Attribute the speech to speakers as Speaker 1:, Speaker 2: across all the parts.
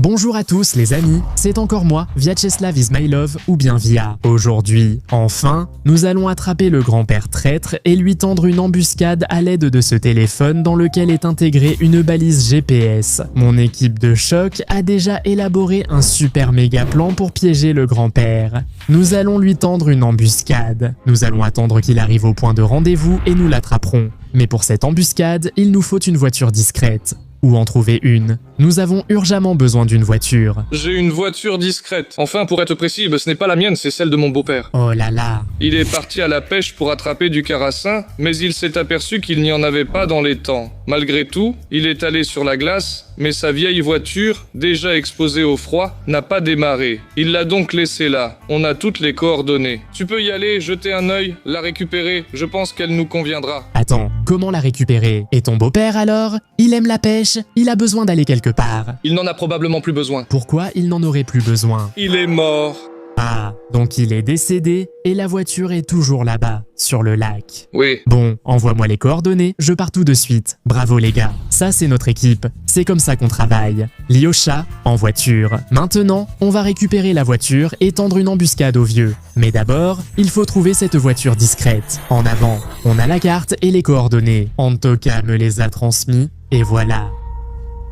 Speaker 1: Bonjour à tous les amis, c'est encore moi, Vyacheslav is my love ou bien Via. Aujourd'hui, enfin, nous allons attraper le grand-père traître et lui tendre une embuscade à l'aide de ce téléphone dans lequel est intégrée une balise GPS. Mon équipe de choc a déjà élaboré un super méga plan pour piéger le grand-père. Nous allons lui tendre une embuscade. Nous allons attendre qu'il arrive au point de rendez-vous et nous l'attraperons. Mais pour cette embuscade, il nous faut une voiture discrète. Ou en trouver une. Nous avons urgemment besoin d'une voiture.
Speaker 2: J'ai une voiture discrète. Enfin, pour être précis, ce n'est pas la mienne, c'est celle de mon beau-père.
Speaker 1: Oh là là.
Speaker 2: Il est parti à la pêche pour attraper du carassin, mais il s'est aperçu qu'il n'y en avait pas dans les temps. Malgré tout, il est allé sur la glace, mais sa vieille voiture, déjà exposée au froid, n'a pas démarré. Il l'a donc laissée là. On a toutes les coordonnées. Tu peux y aller, jeter un œil, la récupérer, je pense qu'elle nous conviendra.
Speaker 1: Attends, comment la récupérer? Et ton beau-père alors? Il aime la pêche? Il a besoin d'aller quelque part.
Speaker 2: Il n'en a probablement plus besoin.
Speaker 1: Pourquoi il n'en aurait plus besoin?
Speaker 2: Il est mort.
Speaker 1: Ah, donc il est décédé et la voiture est toujours là-bas, sur le lac.
Speaker 2: Oui.
Speaker 1: Bon, envoie-moi les coordonnées, je pars tout de suite. Bravo les gars, ça c'est notre équipe, c'est comme ça qu'on travaille. Lyosha, en voiture. Maintenant, on va récupérer la voiture et tendre une embuscade au vieux. Mais d'abord, il faut trouver cette voiture discrète. En avant, on a la carte et les coordonnées. Antoka me les a transmis, et voilà.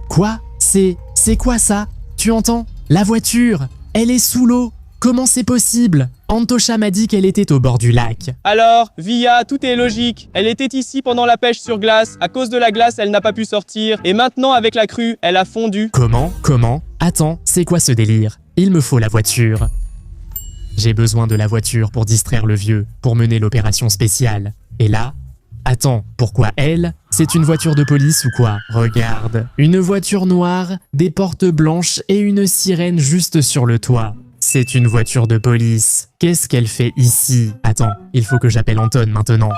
Speaker 1: Quoi? C'est quoi ça? Tu entends? La voiture, elle est sous l'eau. Comment c'est possible? Antosha m'a dit qu'elle était au bord du lac.
Speaker 3: Alors, Via, tout est logique. Elle était ici pendant la pêche sur glace. À cause de la glace, elle n'a pas pu sortir. Et maintenant, avec la crue, elle a fondu.
Speaker 1: Comment? Attends, c'est quoi ce délire? Il me faut la voiture. J'ai besoin de la voiture pour distraire le vieux, pour mener l'opération spéciale. Et là? Attends, pourquoi elle? C'est une voiture de police ou quoi? Regarde, une voiture noire, des portes blanches et une sirène juste sur le toit. C'est une voiture de police. Qu'est-ce qu'elle fait ici? Attends, il faut que j'appelle Anton maintenant.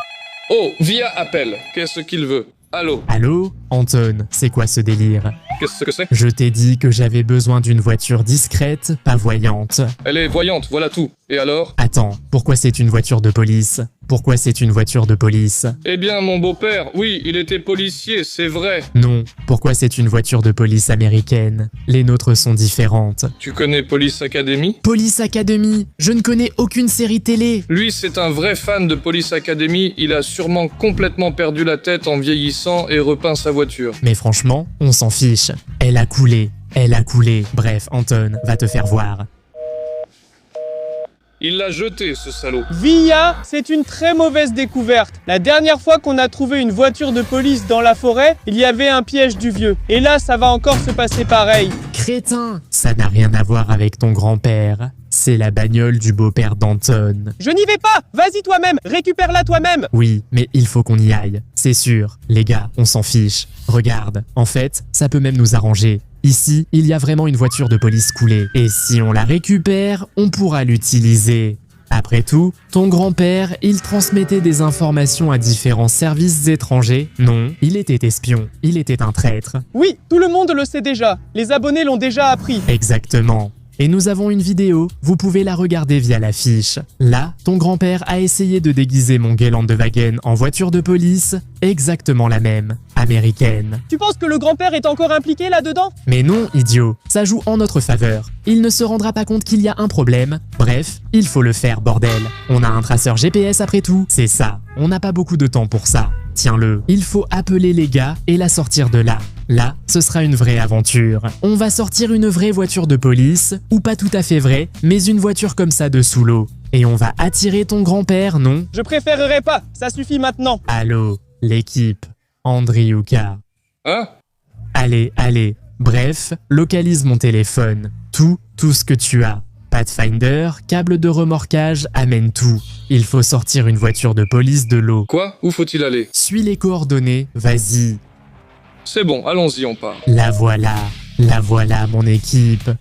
Speaker 2: Oh, Via appelle. Qu'est-ce qu'il veut? Allô?
Speaker 1: Allô? Anton, c'est quoi ce délire?
Speaker 2: Qu'est-ce que c'est?
Speaker 1: Je t'ai dit que j'avais besoin d'une voiture discrète, pas voyante.
Speaker 2: Elle est voyante, voilà tout. Et alors?
Speaker 1: Attends, pourquoi c'est une voiture de police? Pourquoi c'est une voiture de police?
Speaker 2: Eh bien, mon beau-père, oui, il était policier, c'est vrai.
Speaker 1: Non, pourquoi c'est une voiture de police américaine? Les nôtres sont différentes.
Speaker 2: Tu connais Police Academy?
Speaker 1: Police Academy? Je ne connais aucune série télé.
Speaker 2: Lui, c'est un vrai fan de Police Academy, il a sûrement complètement perdu la tête en vieillissant et repeint sa voiture.
Speaker 1: Mais franchement, on s'en fiche. Elle a coulé. Bref, Anton, va te faire voir.
Speaker 2: Il l'a jeté, ce salaud.
Speaker 3: Via, c'est une très mauvaise découverte. La dernière fois qu'on a trouvé une voiture de police dans la forêt, il y avait un piège du vieux. Et là, ça va encore se passer pareil.
Speaker 1: Crétin! Ça n'a rien à voir avec ton grand-père. C'est la bagnole du beau-père d'Anton.
Speaker 3: Je n'y vais pas! Vas-y toi-même! Récupère-la toi-même!
Speaker 1: Oui, mais il faut qu'on y aille. C'est sûr. Les gars, on s'en fiche. Regarde, en fait, ça peut même nous arranger. Ici, il y a vraiment une voiture de police coulée. Et si on la récupère, on pourra l'utiliser. Après tout, ton grand-père, il transmettait des informations à différents services étrangers. Non, il était espion. Il était un traître.
Speaker 3: Oui, tout le monde le sait déjà. Les abonnés l'ont déjà appris.
Speaker 1: Exactement. Et nous avons une vidéo, vous pouvez la regarder via l'affiche. Là, ton grand-père a essayé de déguiser mon Gelandewagen en voiture de police, exactement la même, américaine.
Speaker 3: Tu penses que le grand-père est encore impliqué là-dedans?
Speaker 1: Mais non, idiot, ça joue en notre faveur. Il ne se rendra pas compte qu'il y a un problème. Bref, il faut le faire, bordel. On a un traceur GPS après tout, c'est ça. On n'a pas beaucoup de temps pour ça. Tiens-le, il faut appeler les gars et la sortir de là. Là, ce sera une vraie aventure. On va sortir une vraie voiture de police, ou pas tout à fait vraie, mais une voiture comme ça de sous l'eau. Et on va attirer ton grand-père, non?
Speaker 3: Je préférerais pas, ça suffit maintenant.
Speaker 1: Allô, l'équipe, Andriuka.
Speaker 2: Hein?
Speaker 1: Allez, bref, localise mon téléphone. Tout ce que tu as. Pathfinder, câble de remorquage, amène tout. Il faut sortir une voiture de police de l'eau.
Speaker 2: Quoi? Où faut-il aller?
Speaker 1: Suis les coordonnées, vas-y.
Speaker 2: C'est bon, allons-y, on part.
Speaker 1: La voilà, mon équipe.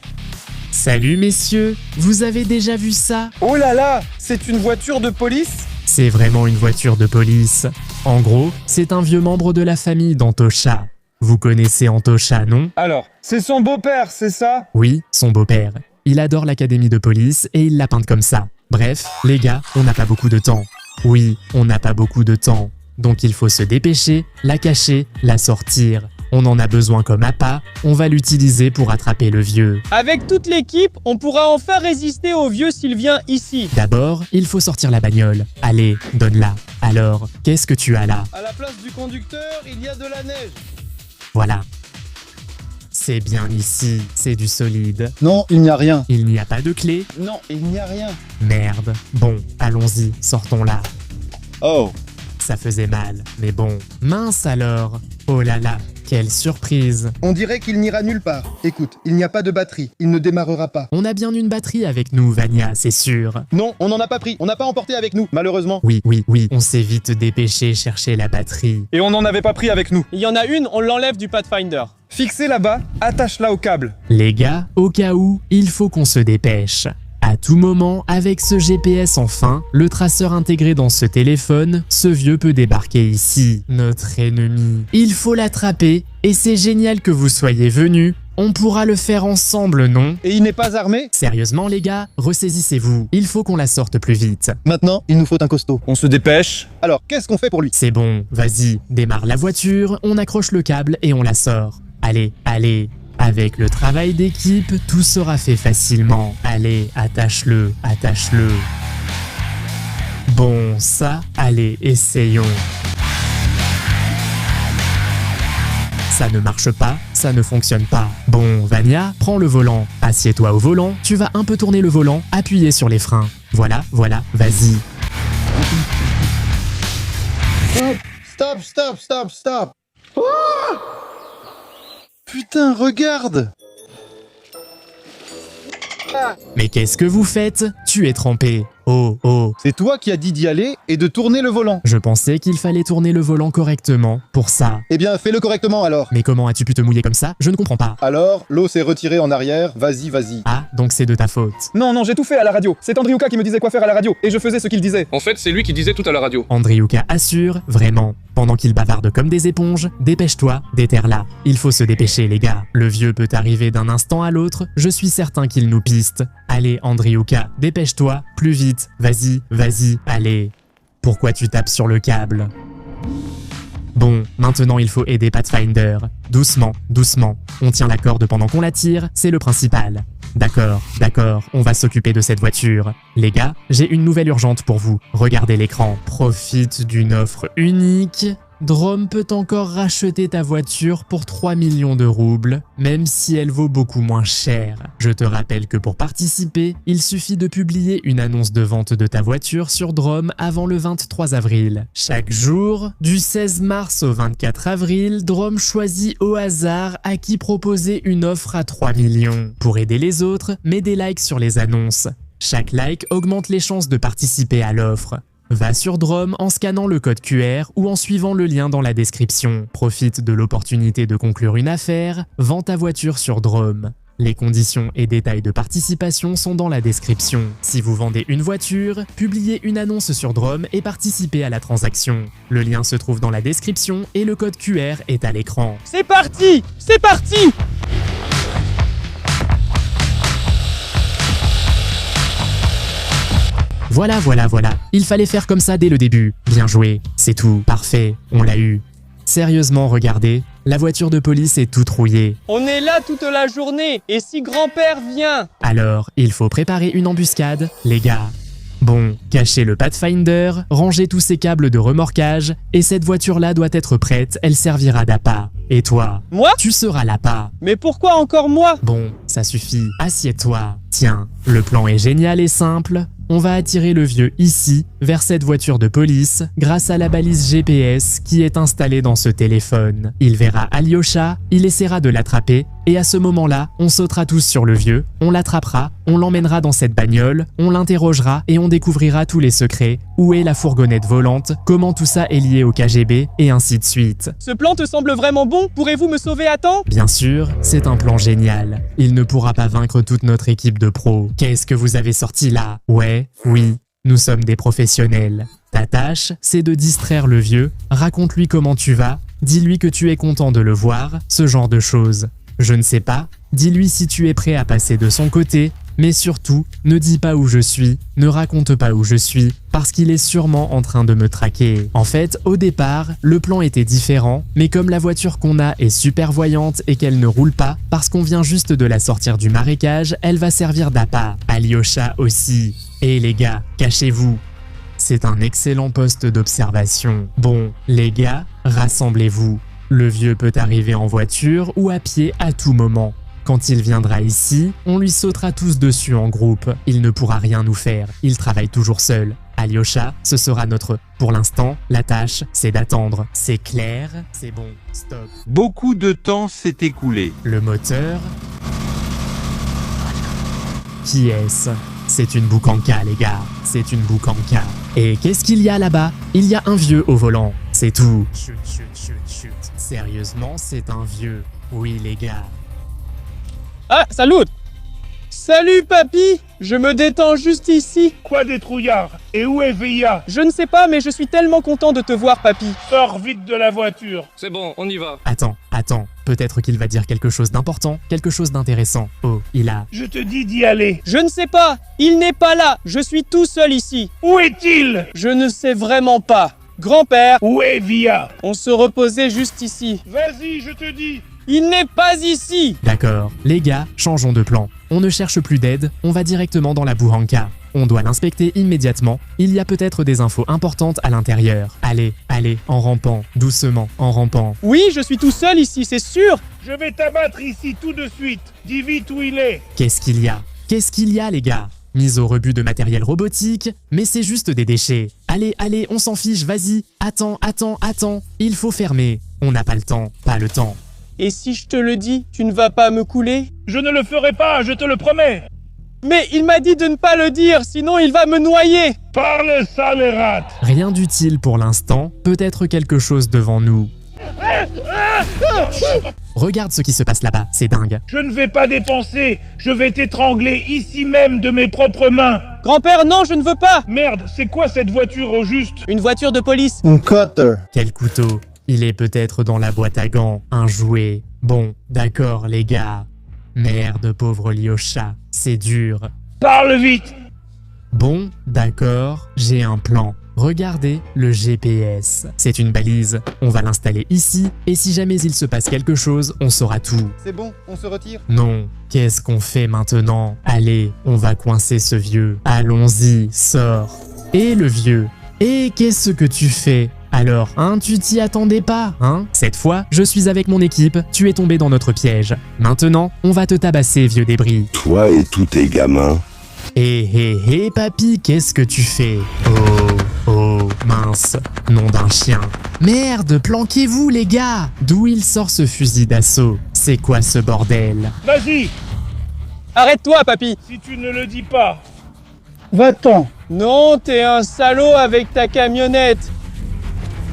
Speaker 1: Salut messieurs, vous avez déjà vu ça?
Speaker 4: Oh là là, c'est une voiture de police?
Speaker 1: C'est vraiment une voiture de police. En gros, c'est un vieux membre de la famille d'Antosha. Vous connaissez Antosha, non?
Speaker 4: Alors, c'est son beau-père, c'est ça?
Speaker 1: Oui, son beau-père. Il adore l'académie de police et il l'a peinte comme ça. Bref, les gars, on n'a pas beaucoup de temps. Oui, on n'a pas beaucoup de temps. Donc il faut se dépêcher, la cacher, la sortir. On en a besoin comme appât, on va l'utiliser pour attraper le vieux.
Speaker 3: Avec toute l'équipe, on pourra enfin résister au vieux s'il vient ici.
Speaker 1: D'abord, il faut sortir la bagnole. Allez, donne-la. Alors, qu'est-ce que tu as là?
Speaker 4: À la place du conducteur, il y a de la neige.
Speaker 1: Voilà. C'est bien ici, c'est du solide.
Speaker 4: Non, il n'y a rien.
Speaker 1: Il n'y a pas de clé?
Speaker 4: Non, il n'y a rien.
Speaker 1: Merde. Bon, allons-y, sortons-la.
Speaker 4: Oh.
Speaker 1: Ça faisait mal, mais bon. Mince alors. Oh là là, quelle surprise.
Speaker 5: On dirait qu'il n'ira nulle part. Écoute, il n'y a pas de batterie. Il ne démarrera pas.
Speaker 1: On a bien une batterie avec nous, Vania, c'est sûr.
Speaker 5: Non, on n'en a pas pris. On n'a pas emporté avec nous, malheureusement.
Speaker 1: Oui, on s'est vite dépêché chercher la batterie.
Speaker 4: Et on n'en avait pas pris avec nous.
Speaker 3: Il y en a une, on l'enlève du Pathfinder.
Speaker 4: Fixée là-bas, attache-la au câble.
Speaker 1: Les gars, au cas où, il faut qu'on se dépêche. À tout moment, avec ce GPS enfin, le traceur intégré dans ce téléphone, ce vieux peut débarquer ici, notre ennemi. Il faut l'attraper, et c'est génial que vous soyez venus. On pourra le faire ensemble, non?
Speaker 5: Et il n'est pas armé?
Speaker 1: Sérieusement les gars, ressaisissez-vous. Il faut qu'on la sorte plus vite.
Speaker 5: Maintenant, il nous faut un costaud.
Speaker 4: On se dépêche.
Speaker 5: Alors, qu'est-ce qu'on fait pour lui?
Speaker 1: C'est bon, vas-y, démarre la voiture, on accroche le câble et on la sort. Allez, allez. Avec le travail d'équipe, tout sera fait facilement. Allez, attache-le, attache-le. Bon, ça, allez, essayons. Ça ne marche pas, ça ne fonctionne pas. Bon, Vania, prends le volant. Assieds-toi au volant, tu vas un peu tourner le volant, appuyer sur les freins. Voilà, vas-y.
Speaker 5: Stop. Oh! Putain, regarde!
Speaker 1: Mais qu'est-ce que vous faites? Tu es trempé. Oh.
Speaker 5: C'est toi qui as dit d'y aller et de tourner le volant.
Speaker 1: Je pensais qu'il fallait tourner le volant correctement pour ça.
Speaker 5: Eh bien, fais-le correctement alors.
Speaker 1: Mais comment as-tu pu te mouiller comme ça? Je ne comprends pas.
Speaker 5: Alors, l'eau s'est retirée en arrière. Vas-y.
Speaker 1: Ah, donc c'est de ta faute.
Speaker 4: Non, j'ai tout fait à la radio. C'est Andriuka qui me disait quoi faire à la radio. Et je faisais ce qu'il disait.
Speaker 2: En fait, c'est lui qui disait tout à la radio.
Speaker 1: Andriuka assure, vraiment. Pendant qu'il bavarde comme des éponges, dépêche-toi, déterre-la. Il faut se dépêcher, les gars. Le vieux peut arriver d'un instant à l'autre, je suis certain qu'il nous piste. Allez, Andriuka, dépêche-toi, plus vite, vas-y, allez. Pourquoi tu tapes sur le câble? Bon, maintenant il faut aider Pathfinder. Doucement. On tient la corde pendant qu'on la tire, c'est le principal. D'accord, on va s'occuper de cette voiture. Les gars, j'ai une nouvelle urgente pour vous. Regardez l'écran. Profite d'une offre unique. Drom peut encore racheter ta voiture pour 3 millions de roubles, même si elle vaut beaucoup moins cher. Je te rappelle que pour participer, il suffit de publier une annonce de vente de ta voiture sur Drom avant le 23 avril. Chaque jour, du 16 mars au 24 avril, Drom choisit au hasard à qui proposer une offre à 3 millions. Pour aider les autres, mets des likes sur les annonces. Chaque like augmente les chances de participer à l'offre. Va sur Drom en scannant le code QR ou en suivant le lien dans la description. Profite de l'opportunité de conclure une affaire, vends ta voiture sur Drom. Les conditions et détails de participation sont dans la description. Si vous vendez une voiture, publiez une annonce sur Drom et participez à la transaction. Le lien se trouve dans la description et le code QR est à l'écran.
Speaker 3: C'est parti!
Speaker 1: Voilà. Il fallait faire comme ça dès le début. Bien joué. C'est tout. Parfait. On l'a eu. Sérieusement, regardez. La voiture de police est toute rouillée.
Speaker 3: On est là toute la journée, et si grand-père vient?
Speaker 1: Alors, il faut préparer une embuscade, les gars. Bon, cachez le Pathfinder, rangez tous ces câbles de remorquage, et cette voiture-là doit être prête, elle servira d'appât. Et toi?
Speaker 3: Moi?
Speaker 1: Tu seras l'appât.
Speaker 3: Mais pourquoi encore moi?
Speaker 1: Bon, ça suffit, assieds-toi. Tiens, le plan est génial et simple. On va attirer le vieux ici, vers cette voiture de police, grâce à la balise GPS qui est installée dans ce téléphone. Il verra Alyosha, il essaiera de l'attraper, et à ce moment-là, on sautera tous sur le vieux, on l'attrapera, on l'emmènera dans cette bagnole, on l'interrogera et on découvrira tous les secrets, où est la fourgonnette volante, comment tout ça est lié au KGB, et ainsi de suite.
Speaker 3: Ce plan te semble vraiment bon? Pourrez-vous me sauver à temps?
Speaker 1: Bien sûr, c'est un plan génial. Il ne pourra pas vaincre toute notre équipe de pros. Qu'est-ce que vous avez sorti là? Ouais, oui, nous sommes des professionnels. Ta tâche, c'est de distraire le vieux, raconte-lui comment tu vas, dis-lui que tu es content de le voir, ce genre de choses. Je ne sais pas, dis-lui si tu es prêt à passer de son côté, Mais surtout, ne dis pas où je suis, ne raconte pas où je suis, parce qu'il est sûrement en train de me traquer. En fait, au départ, le plan était différent, mais comme la voiture qu'on a est super voyante et qu'elle ne roule pas, parce qu'on vient juste de la sortir du marécage, elle va servir d'appât. Alyosha aussi. Et les gars, cachez-vous. C'est un excellent poste d'observation. Bon, les gars, rassemblez-vous. Le vieux peut arriver en voiture ou à pied à tout moment. Quand il viendra ici, on lui sautera tous dessus en groupe. Il ne pourra rien nous faire, il travaille toujours seul. Alyosha, ce sera notre... Pour l'instant, la tâche, c'est d'attendre. C'est clair, c'est bon, stop.
Speaker 6: Beaucoup de temps s'est écoulé.
Speaker 1: Le moteur... Qui est-ce? C'est une boucanka, les gars. C'est une boucanka. Et qu'est-ce qu'il y a là-bas? Il y a un vieux au volant. C'est tout. Chut, chut, chut, chut. Sérieusement, c'est un vieux. Oui, les gars.
Speaker 3: Ah, salut! Salut, papy! Je me détends juste ici.
Speaker 7: Quoi des trouillards? Et où est Via?
Speaker 3: Je ne sais pas, mais je suis tellement content de te voir, papy.
Speaker 7: Sors vite de la voiture.
Speaker 2: C'est bon, on y va.
Speaker 1: Attends. Peut-être qu'il va dire quelque chose d'important, quelque chose d'intéressant. Oh, il a...
Speaker 7: Je te dis d'y aller.
Speaker 3: Je ne sais pas. Il n'est pas là. Je suis tout seul ici.
Speaker 7: Où est-il?
Speaker 3: Je ne sais vraiment pas. Grand-père,
Speaker 7: Où est Via?
Speaker 3: on se reposait juste ici.
Speaker 7: Vas-y, je te dis.
Speaker 3: Il n'est pas ici.
Speaker 1: D'accord. Les gars, changeons de plan. On ne cherche plus d'aide, on va directement dans la bouhanka. On doit l'inspecter immédiatement. Il y a peut-être des infos importantes à l'intérieur. Allez, en rampant, doucement, en rampant.
Speaker 3: Oui, je suis tout seul ici, c'est sûr.
Speaker 7: Je vais t'abattre ici tout de suite. Dis vite où il est.
Speaker 1: Qu'est-ce qu'il y a? Qu'est-ce qu'il y a, les gars? Mise au rebut de matériel robotique, mais c'est juste des déchets. Allez, on s'en fiche, vas-y. Attends. Il faut fermer. On n'a pas le temps, pas le temps.
Speaker 3: Et si je te le dis, tu ne vas pas me couler?
Speaker 7: Je ne le ferai pas, je te le promets.
Speaker 3: Mais il m'a dit de ne pas le dire, sinon il va me noyer.
Speaker 7: Parle, sale rate.
Speaker 1: Rien d'utile pour l'instant, peut-être quelque chose devant nous. Regarde ce qui se passe là-bas, c'est dingue.
Speaker 7: Je ne vais pas dépenser. Je vais t'étrangler ici même de mes propres mains.
Speaker 3: Grand-père, non, je ne veux pas.
Speaker 7: Merde, c'est quoi cette voiture au juste?
Speaker 3: Une voiture de police.
Speaker 5: Un cutter.
Speaker 1: Quel couteau? Il est peut-être dans la boîte à gants, un jouet. Bon, d'accord les gars. Merde, pauvre Alyosha, c'est dur.
Speaker 7: Parle vite.
Speaker 1: Bon, d'accord, j'ai un plan. Regardez le GPS. C'est une balise. On va l'installer ici, et si jamais il se passe quelque chose, on saura tout.
Speaker 5: C'est bon, on se retire.
Speaker 1: Non, qu'est-ce qu'on fait maintenant? Allez, on va coincer ce vieux. Allons-y, sors. Et le vieux? Et qu'est-ce que tu fais? Alors, tu t'y attendais pas, Cette fois, je suis avec mon équipe, tu es tombé dans notre piège. Maintenant, on va te tabasser, vieux débris.
Speaker 8: Toi et tous tes gamins.
Speaker 1: Hé, papy, qu'est-ce que tu fais? Oh, mince, nom d'un chien. Merde, planquez-vous, les gars! D'où il sort ce fusil d'assaut? C'est quoi ce bordel?
Speaker 7: Vas-y,
Speaker 3: Arrête-toi, papy.
Speaker 7: si tu ne le dis pas.
Speaker 5: Va-t'en.
Speaker 3: Non, t'es un salaud avec ta camionnette.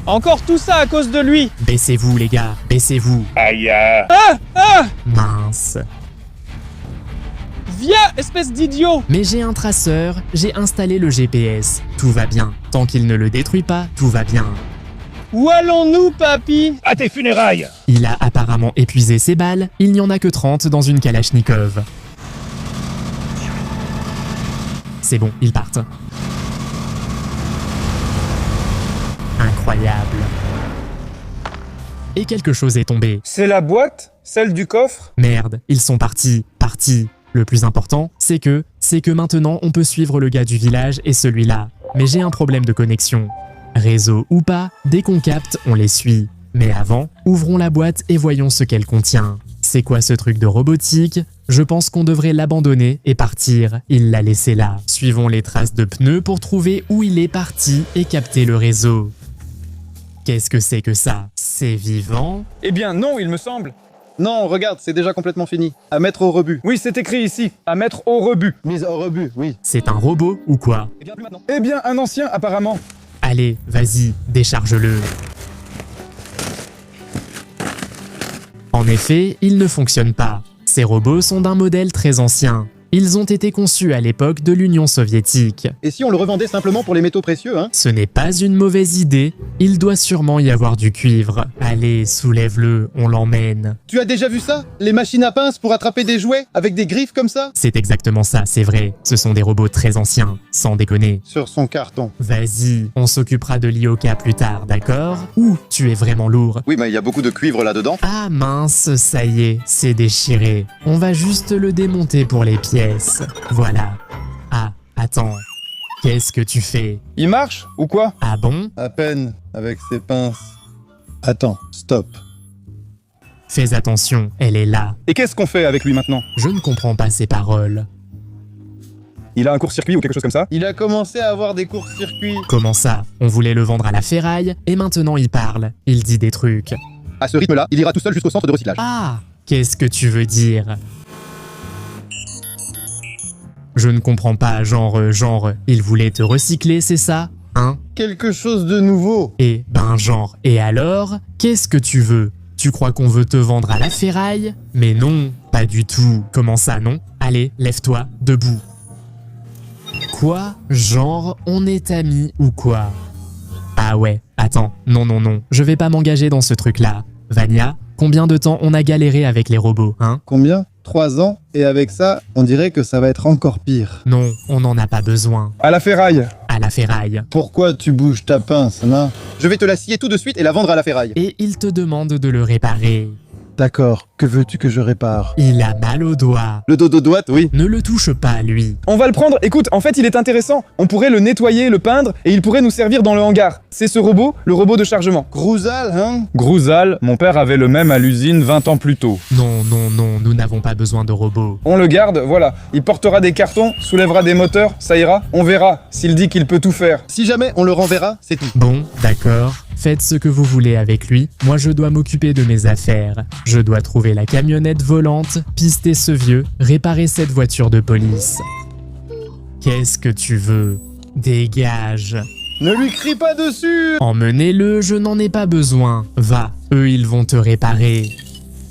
Speaker 3: Encore tout ça à cause de lui.
Speaker 1: Baissez-vous, les gars, baissez-vous.
Speaker 7: Aïe.
Speaker 1: Mince.
Speaker 3: Viens, espèce d'idiot.
Speaker 1: Mais j'ai un traceur, j'ai installé le GPS. Tout va bien. Tant qu'il ne le détruit pas, tout va bien.
Speaker 3: Où allons-nous, papy?
Speaker 7: À tes funérailles.
Speaker 1: Il a apparemment épuisé ses balles, il n'y en a que 30 dans une Kalachnikov. C'est bon, ils partent. Incroyable. Et quelque chose est tombé.
Speaker 4: C'est la boîte? Celle du coffre?
Speaker 1: Merde, ils sont partis. Le plus important, c'est que maintenant on peut suivre le gars du village et celui-là. Mais j'ai un problème de connexion. Réseau ou pas, dès qu'on capte, on les suit. Mais avant, ouvrons la boîte et voyons ce qu'elle contient. C'est quoi ce truc de robotique? Je pense qu'on devrait l'abandonner et partir. Il l'a laissé là. Suivons les traces de pneus pour trouver où il est parti et capter le réseau. Qu'est-ce que c'est que ça? C'est vivant?
Speaker 4: Eh bien non, il me semble.
Speaker 5: Non, regarde, c'est déjà complètement fini. À mettre au rebut.
Speaker 4: Oui, c'est écrit ici, à mettre au rebut.
Speaker 5: Mise au rebut, oui.
Speaker 1: C'est un robot ou quoi?
Speaker 5: Eh bien, plus maintenant.
Speaker 4: Eh bien, un ancien apparemment.
Speaker 1: Allez, vas-y, décharge-le. En effet, il ne fonctionne pas. Ces robots sont d'un modèle très ancien. Ils ont été conçus à l'époque de l'Union soviétique.
Speaker 5: Et si on le revendait simplement pour les métaux précieux, hein?
Speaker 1: Ce n'est pas une mauvaise idée, il doit sûrement y avoir du cuivre. Allez, soulève-le, on l'emmène.
Speaker 5: Tu as déjà vu ça? Les machines à pince pour attraper des jouets avec des griffes comme ça?
Speaker 1: C'est exactement ça, c'est vrai. Ce sont des robots très anciens, sans déconner.
Speaker 5: Sur son carton.
Speaker 1: Vas-y, on s'occupera de l'IOCA plus tard, d'accord? Ouh, tu es vraiment lourd.
Speaker 5: Oui, mais il y a beaucoup de cuivre là-dedans.
Speaker 1: Ah mince, ça y est, c'est déchiré. On va juste le démonter pour les pièces. Voilà. Ah, attends. Qu'est-ce que tu fais?
Speaker 4: Il marche ou quoi?
Speaker 1: Ah bon?
Speaker 5: À peine, avec ses pinces. Attends, stop.
Speaker 1: Fais attention, elle est là.
Speaker 4: Et qu'est-ce qu'on fait avec lui maintenant?
Speaker 1: Je ne comprends pas ces paroles.
Speaker 4: Il a un court-circuit ou quelque chose comme ça?
Speaker 5: Il a commencé à avoir des courts-circuits.
Speaker 1: Comment ça? On voulait le vendre à la ferraille, et maintenant il parle. Il dit des trucs.
Speaker 5: À ce rythme-là, il ira tout seul jusqu'au centre de recyclage.
Speaker 1: Ah! Qu'est-ce que tu veux dire? Je ne comprends pas, genre, il voulait te recycler, c'est ça? Hein?
Speaker 5: Quelque chose de nouveau.
Speaker 1: Et, genre, et alors? Qu'est-ce que tu veux? Tu crois qu'on veut te vendre à la ferraille? Mais non, pas du tout. Comment ça, non? Allez, lève-toi, debout. Quoi? Genre, on est amis ou quoi? Ah ouais, attends, non, je vais pas m'engager dans ce truc-là. Vania, combien de temps on a galéré avec les robots, hein?
Speaker 5: Combien? 3 ans. Et avec ça, on dirait que ça va être encore pire.
Speaker 1: Non, on n'en a pas besoin.
Speaker 4: À la ferraille.
Speaker 1: À la ferraille.
Speaker 5: Pourquoi tu bouges ta pince, non? Je vais te la scier tout de suite et la vendre à la ferraille.
Speaker 1: Et il te demande de le réparer.
Speaker 5: D'accord. Que veux-tu que je répare?
Speaker 1: Il a mal au doigt.
Speaker 5: Le dodo-doigt, oui.
Speaker 1: Ne le touche pas, lui.
Speaker 4: On va le prendre. Écoute, en fait, il est intéressant. On pourrait le nettoyer, le peindre, et il pourrait nous servir dans le hangar. C'est ce robot, le robot de chargement.
Speaker 5: Grouzal, hein?
Speaker 4: Grouzal, mon père avait le même à l'usine 20 ans plus tôt.
Speaker 1: Non, nous n'avons pas besoin de robots.
Speaker 4: On le garde, voilà. Il portera des cartons, soulèvera des moteurs, ça ira. On verra s'il dit qu'il peut tout faire.
Speaker 5: Si jamais on le renverra, c'est tout.
Speaker 1: Bon, d'accord. Faites ce que vous voulez avec lui. Moi, je dois m'occuper de mes affaires. Je dois trouver la camionnette volante, pister ce vieux, réparer cette voiture de police. Qu'est-ce que tu veux? Dégage.
Speaker 5: Ne lui crie pas dessus!
Speaker 1: Emmenez-le, je n'en ai pas besoin. Va, eux, ils vont te réparer.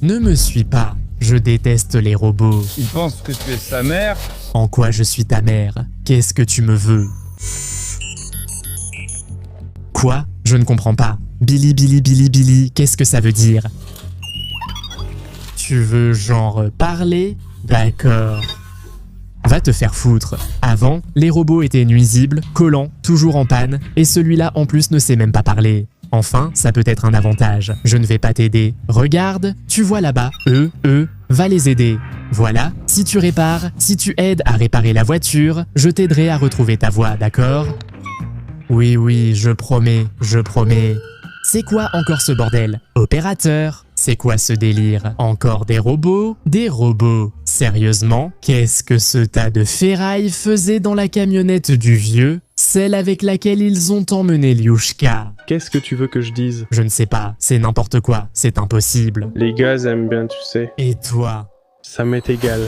Speaker 1: Ne me suis pas. Je déteste les robots.
Speaker 4: Il pense que tu es sa mère.
Speaker 1: En quoi je suis ta mère? Qu'est-ce que tu me veux? Quoi? Je ne comprends pas. Billy, qu'est-ce que ça veut dire? Tu veux genre parler? D'accord. Va te faire foutre. Avant, les robots étaient nuisibles, collants, toujours en panne, et celui-là en plus ne sait même pas parler. Enfin, ça peut être un avantage. Je ne vais pas t'aider. Regarde, tu vois là-bas, eux, va les aider. Voilà, si tu répares, si tu aides à réparer la voiture, je t'aiderai à retrouver ta voie, d'accord? Oui, je promets. C'est quoi encore ce bordel? Opérateur? C'est quoi ce délire? Encore des robots? Des robots? Sérieusement? Qu'est-ce que ce tas de ferraille faisait dans la camionnette du vieux? Celle avec laquelle ils ont emmené Liushka.
Speaker 9: Qu'est-ce que tu veux que je dise?
Speaker 1: Je ne sais pas, c'est n'importe quoi, c'est impossible.
Speaker 9: Les gaz aiment bien, tu sais.
Speaker 1: Et toi?
Speaker 9: Ça m'est égal.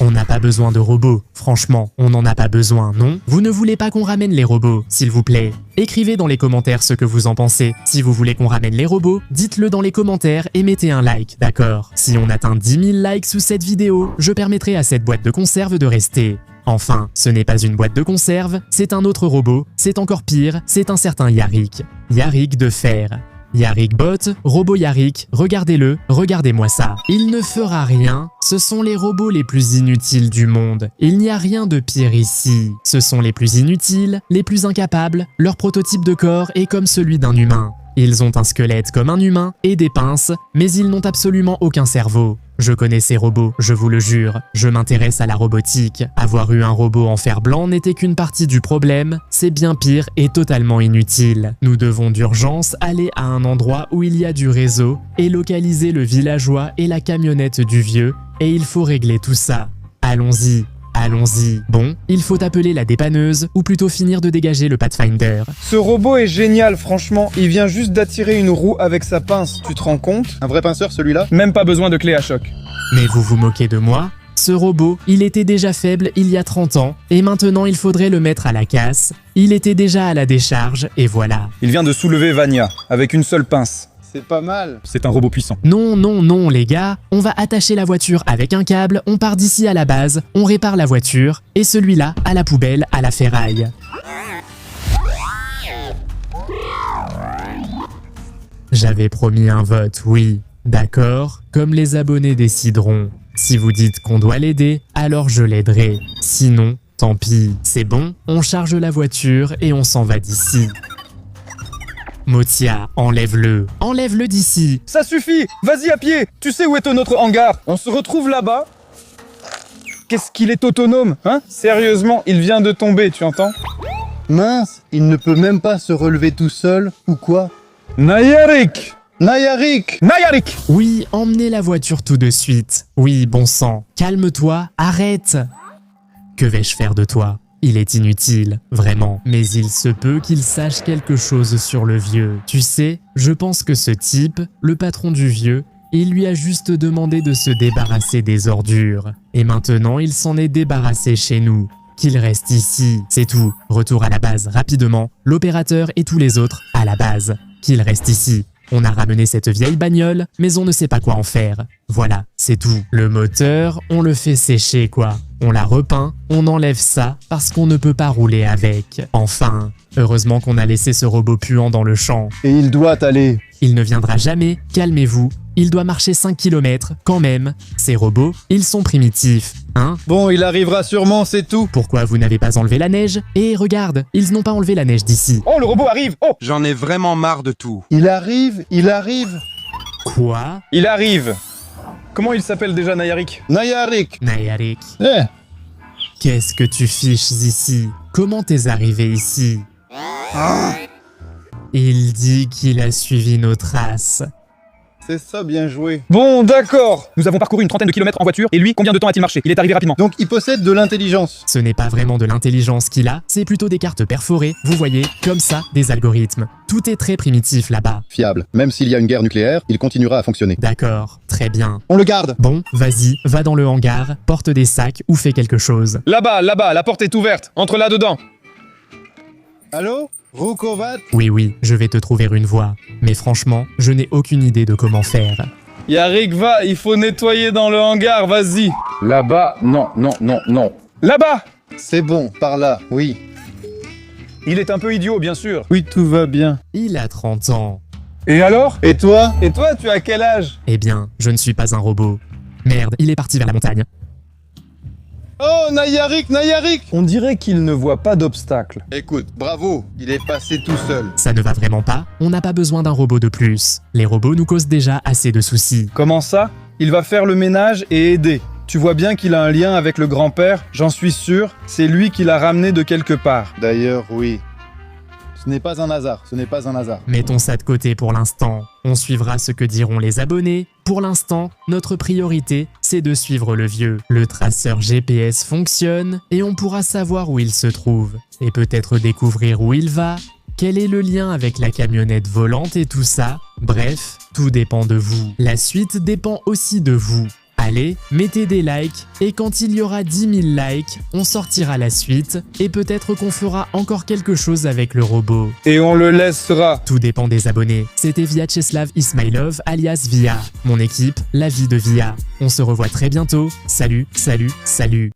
Speaker 1: On n'a pas besoin de robots, franchement, on n'en a pas besoin, non? Vous ne voulez pas qu'on ramène les robots, s'il vous plaît? Écrivez dans les commentaires ce que vous en pensez. Si vous voulez qu'on ramène les robots, dites-le dans les commentaires et mettez un like, d'accord? Si on atteint 10 000 likes sous cette vidéo, je permettrai à cette boîte de conserve de rester. Enfin, ce n'est pas une boîte de conserve, c'est un autre robot, c'est encore pire, c'est un certain Yarik. Yarik de fer. Yarik Bot, robot Yarik, regardez-le, regardez-moi ça. Il ne fera rien, ce sont les robots les plus inutiles du monde. Il n'y a rien de pire ici. Ce sont les plus inutiles, les plus incapables, leur prototype de corps est comme celui d'un humain. Ils ont un squelette comme un humain et des pinces, mais ils n'ont absolument aucun cerveau. Je connais ces robots, je vous le jure. Je m'intéresse à la robotique. Avoir eu un robot en fer blanc n'était qu'une partie du problème. C'est bien pire et totalement inutile. Nous devons d'urgence aller à un endroit où il y a du réseau et localiser le villageois et la camionnette du vieux. Et il faut régler tout ça. Allons-y. Bon, il faut appeler la dépanneuse, ou plutôt finir de dégager le Pathfinder.
Speaker 4: Ce robot est génial, franchement. Il vient juste d'attirer une roue avec sa pince, tu te rends compte?
Speaker 5: Un vrai pinceur, celui-là?
Speaker 4: Même pas besoin de clé à choc.
Speaker 1: Mais vous vous moquez de moi? Ce robot, il était déjà faible il y a 30 ans, et maintenant il faudrait le mettre à la casse. Il était déjà à la décharge, et voilà.
Speaker 4: Il vient de soulever Vania, avec une seule pince.
Speaker 5: c'est pas mal.
Speaker 4: C'est un robot puissant.
Speaker 1: Non, non, non, les gars, on va attacher la voiture avec un câble, on part d'ici à la base, on répare la voiture, et celui-là à la poubelle, à la ferraille. J'avais promis un vote, oui. D'accord, comme les abonnés décideront. Si vous dites qu'on doit l'aider, alors je l'aiderai. Sinon, tant pis. C'est bon, on charge la voiture et on s'en va d'ici. Motia, enlève-le. Enlève-le d'ici.
Speaker 4: Ça suffit. Vas-y à pied. Tu sais où est notre hangar? On se retrouve là-bas. Qu'est-ce qu'il est autonome, hein? Sérieusement, il vient de tomber, tu entends?
Speaker 5: Mince, il ne peut même pas se relever tout seul, ou quoi?
Speaker 4: Nayarik!
Speaker 5: Nayarik!
Speaker 4: Nayarik!
Speaker 1: Oui, emmenez la voiture tout de suite. Oui, bon sang. Calme-toi, arrête. Que vais-je faire de toi? Il est inutile, vraiment. Mais il se peut qu'il sache quelque chose sur le vieux. Tu sais, je pense que ce type, le patron du vieux, il lui a juste demandé de se débarrasser des ordures. Et maintenant, il s'en est débarrassé chez nous. Qu'il reste ici, c'est tout. Retour à la base, rapidement. L'opérateur et tous les autres, à la base. Qu'il reste ici. On a ramené cette vieille bagnole, mais on ne sait pas quoi en faire. Voilà, c'est tout. Le moteur, on le fait sécher, quoi. On la repeint, on enlève ça, parce qu'on ne peut pas rouler avec. Enfin, heureusement qu'on a laissé ce robot puant dans le champ.
Speaker 5: Et il doit aller.
Speaker 1: Il ne viendra jamais, calmez-vous. Il doit marcher 5 km, quand même. Ces robots, ils sont primitifs, hein?
Speaker 5: Bon, il arrivera sûrement, c'est tout.
Speaker 1: Pourquoi vous n'avez pas enlevé la neige? Et regarde, ils n'ont pas enlevé la neige d'ici.
Speaker 4: Oh, le robot arrive! Oh!
Speaker 6: J'en ai vraiment marre de tout.
Speaker 5: Il arrive, il arrive.
Speaker 1: Quoi?
Speaker 4: Il arrive! Comment il s'appelle déjà, Nayarik?
Speaker 5: Nayarik.
Speaker 1: Nayarik,
Speaker 5: Eh,
Speaker 1: qu'est-ce que tu fiches ici? Comment t'es arrivé ici? Il dit qu'il a suivi nos traces.
Speaker 5: c'est ça, bien joué.
Speaker 4: Bon, d'accord. Nous avons parcouru une trentaine de kilomètres en voiture, et lui, combien de temps a-t-il marché? Il est arrivé rapidement.
Speaker 5: Donc il possède de l'intelligence.
Speaker 1: Ce n'est pas vraiment de l'intelligence qu'il a, c'est plutôt des cartes perforées, vous voyez, comme ça, des algorithmes. Tout est très primitif là-bas.
Speaker 10: Fiable. Même s'il y a une guerre nucléaire, il continuera à fonctionner.
Speaker 1: D'accord, très bien.
Speaker 5: On le garde.
Speaker 1: Bon, vas-y, va dans le hangar, porte des sacs ou fais quelque chose.
Speaker 4: Là-bas, la porte est ouverte. Entre là-dedans.
Speaker 5: Allô? Roukovat?
Speaker 1: Oui, oui, je vais te trouver une voie. Mais franchement, je n'ai aucune idée de comment faire.
Speaker 4: Yarik, va, il faut nettoyer dans le hangar, vas-y.
Speaker 10: Là-bas, non.
Speaker 4: Là-bas!
Speaker 5: C'est bon, par là, oui.
Speaker 4: Il est un peu idiot, bien sûr.
Speaker 5: Oui, tout va bien.
Speaker 1: Il a 30 ans.
Speaker 4: Et alors?
Speaker 5: Et toi?
Speaker 4: Et toi, tu as quel âge?
Speaker 1: Eh bien, je ne suis pas un robot. Merde, il est parti vers la montagne.
Speaker 5: Oh, Nayarik, Nayarik!
Speaker 4: On dirait qu'il ne voit pas d'obstacle.
Speaker 5: Écoute, bravo, il est passé tout seul.
Speaker 1: Ça ne va vraiment pas, on n'a pas besoin d'un robot de plus. Les robots nous causent déjà assez de soucis.
Speaker 4: Comment ça? Il va faire le ménage et aider. Tu vois bien qu'il a un lien avec le grand-père, j'en suis sûr, c'est lui qui l'a ramené de quelque part.
Speaker 5: D'ailleurs, oui. Ce n'est pas un hasard, ce n'est pas un hasard.
Speaker 1: Mettons ça de côté pour l'instant. On suivra ce que diront les abonnés. Pour l'instant, notre priorité, c'est de suivre le vieux. Le traceur GPS fonctionne et on pourra savoir où il se trouve. Et peut-être découvrir où il va. Quel est le lien avec la camionnette volante et tout ça? Bref, tout dépend de vous. La suite dépend aussi de vous. Allez, mettez des likes et quand il y aura 10 000 likes, on sortira la suite et peut-être qu'on fera encore quelque chose avec le robot.
Speaker 4: Et on le laissera.
Speaker 1: Tout dépend des abonnés. C'était Vyacheslav Ismailov alias Via. Mon équipe, la vie de Via. On se revoit très bientôt. Salut, salut, salut.